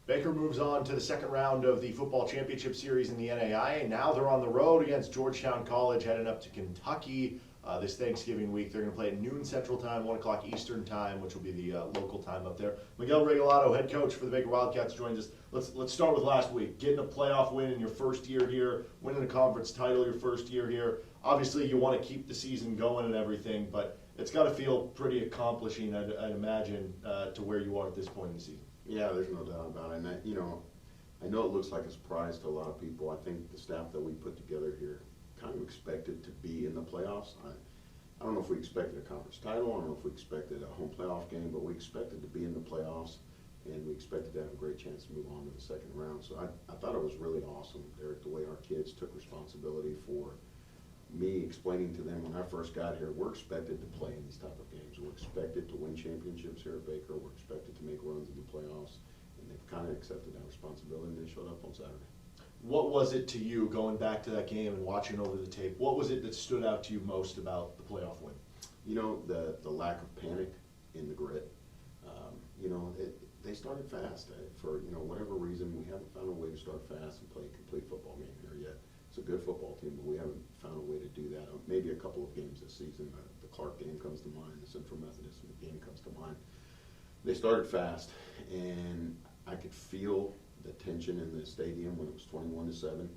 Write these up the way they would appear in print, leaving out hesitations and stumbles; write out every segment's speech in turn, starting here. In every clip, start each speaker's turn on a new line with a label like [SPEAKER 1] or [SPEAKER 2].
[SPEAKER 1] Baker moves on to the second round of the football championship series in the NAIA. Now they're on the road against Georgetown College, heading up to Kentucky this Thanksgiving week. They're going to play at noon Central Time, 1 o'clock Eastern Time, which will be the local time up there. Miguel Regalado, head coach for the Baker Wildcats, joins us. Let's start with last week. Getting a playoff win in your first year here, winning a conference title your first year here. Obviously, you want to keep the season going and everything, but it's got to feel pretty accomplishing, I'd imagine, to where you are at this point in the season.
[SPEAKER 2] Yeah, there's no doubt about it. And I know it looks like a surprise to a lot of people. I think the staff that we put together here kind of expected to be in the playoffs. I don't know if we expected a conference title. I don't know if we expected a home playoff game, but we expected to be in the playoffs, and we expected to have a great chance to move on to the second round. So I thought it was really awesome, Derek, the way our kids took responsibility for me explaining to them when I first got here, we're expected to play in these type of games. We're expected to win championships here at Baker. We're expected to make runs in the playoffs, and they've kind of accepted that responsibility, and they showed up on Saturday.
[SPEAKER 1] What was it to you, going back to that game and watching over the tape, what was it that stood out to you most about the playoff win?
[SPEAKER 2] The lack of panic in the grit. They started fast. For whatever reason, we haven't found a way to start fast and play a complete football game here yet. It's a good football team, but we haven't found a way to do that. Maybe a couple of games this season. The Clark game comes to mind, the Central Methodist game comes to mind. They started fast, and I could feel the tension in the stadium when it was 21-7.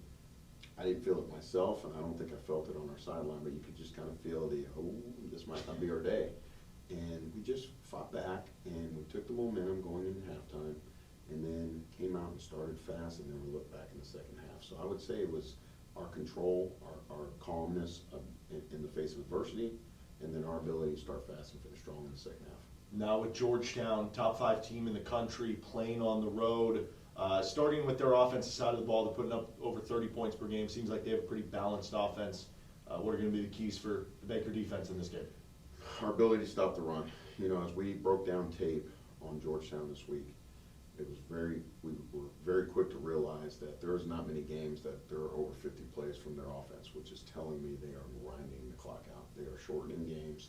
[SPEAKER 2] I didn't feel it myself, and I don't think I felt it on our sideline, but you could just kind of feel this might not be our day. And we just fought back, and we took the momentum going into halftime, and then came out and started fast, and then we looked back in the second half. So I would say it was our control, our calmness in the face of adversity, and then our ability to start fast and finish strong in the second half.
[SPEAKER 1] Now with Georgetown, top 5 team in the country, playing on the road, starting with their offensive side of the ball, they're putting up over 30 points per game. Seems like they have a pretty balanced offense. What are going to be the keys for the Baker defense in this game?
[SPEAKER 2] Our ability to stop the run. As we broke down tape on Georgetown this week, we were very quick to realize that there's not many games that there are over 50 plays from their offense, which is telling me they are grinding the clock out. They are shortening games.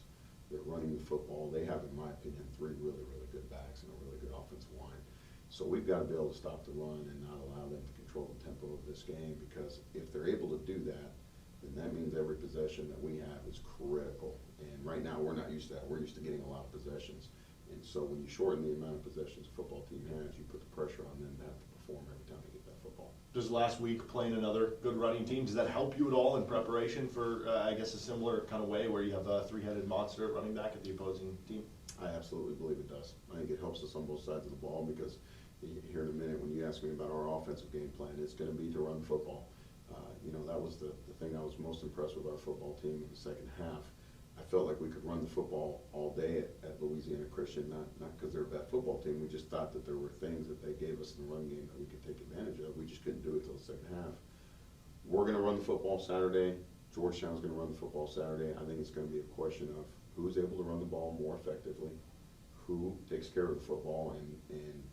[SPEAKER 2] They're running the football. They have, in my opinion, 3 really, really good backs and a really good offensive line. So we've got to be able to stop the run and not allow them to control the tempo of this game, because if they're able to do that, then that means every possession that we have is critical. And right now we're not used to that. We're used to getting a lot of possessions. And so when you shorten the amount of possessions a football team has, you put the pressure on them to have to perform every time they get that football.
[SPEAKER 1] Does last week playing another good running team, does that help you at all in preparation for, I guess, a similar kind of way where you have a 3-headed monster at running back at the opposing team?
[SPEAKER 2] I absolutely believe it does. I think it helps us on both sides of the ball, because here in a minute when you ask me about our offensive game plan, it's going to be to run the football. That was the thing I was most impressed with our football team in the second half. I felt like we could run the football all day at Louisiana Christian, not because they're a bad football team. We just thought that there were things that they gave us in the run game that we could take advantage of. We just couldn't do it till the second half. We're going to run the football Saturday. Georgetown's going to run the football Saturday. I think it's going to be a question of who's able to run the ball more effectively, who takes care of the football and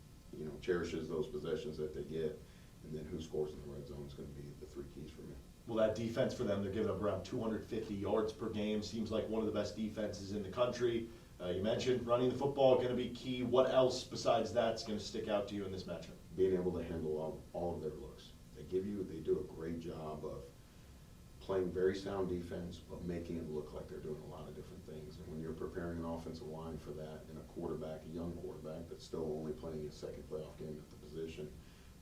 [SPEAKER 2] cherishes those possessions that they get, and then who scores in the red zone is going to be the 3 keys for me.
[SPEAKER 1] Well, that defense for them, they're giving up around 250 yards per game. Seems like one of the best defenses in the country. You mentioned running the football going to be key. What else besides that's going to stick out to you in this matchup?
[SPEAKER 2] Being able to handle all of their looks. They do a great job of playing very sound defense, but making it look like they're doing a lot of different things. And when you're preparing an offensive line for that, and a young quarterback that's still only playing his second playoff game at the position,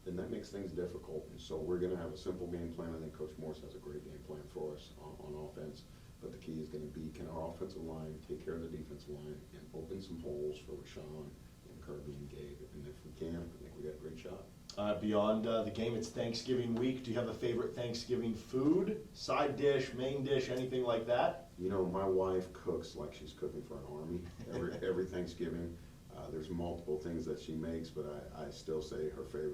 [SPEAKER 2] then that makes things difficult. And so we're going to have a simple game plan. I think Coach Morse has a great game plan for us on offense. But the key is going to be, can our offensive line take care of the defensive line and open some holes for Rashawn and Kirby and Gabe? And if we can, I think we got a great shot.
[SPEAKER 1] Beyond the game, it's Thanksgiving week. Do you have a favorite Thanksgiving food, side dish, main dish, anything like that?
[SPEAKER 2] My wife cooks like she's cooking for an army every Thanksgiving. There's multiple things that she makes, but I still say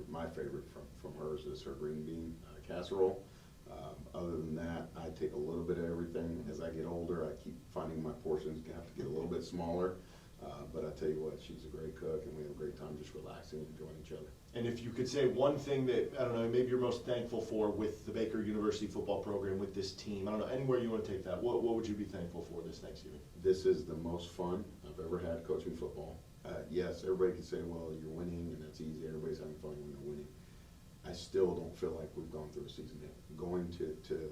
[SPEAKER 2] my favorite from hers is her green bean casserole. Other than that, I take a little bit of everything. As I get older, I keep finding my portions have to get a little bit smaller. But I tell you what, she's a great cook, and we have a great time just relaxing and enjoying each other.
[SPEAKER 1] And if you could say one thing that, I don't know, maybe you're most thankful for with the Baker University football program, with this team, I don't know, anywhere you want to take that, what would you be thankful for this Thanksgiving?
[SPEAKER 2] This is the most fun I've ever had coaching football. Yes, everybody can say, well, you're winning and that's easy, everybody's having fun when they're winning. I still don't feel like we've gone through a season yet. Going to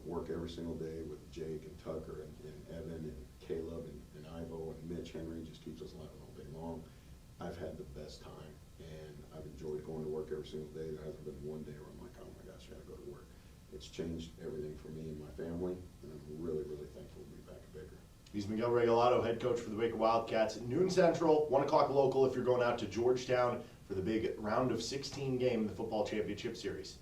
[SPEAKER 2] work every single day with Jake and Tucker and Evan and Caleb and Ivo and Mitch Henry just keeps us laughing all day long. I've had the best time, and I've enjoyed going to work every single day. There hasn't been one day where I'm like, oh my gosh, I gotta go to work. It's changed everything for me and my family, and I'm really, really thankful to be back at Baker.
[SPEAKER 1] He's Miguel Regalado, head coach for the Baker Wildcats. Noon Central, 1 o'clock local if you're going out to Georgetown for the big round of 16 game in the football championship series.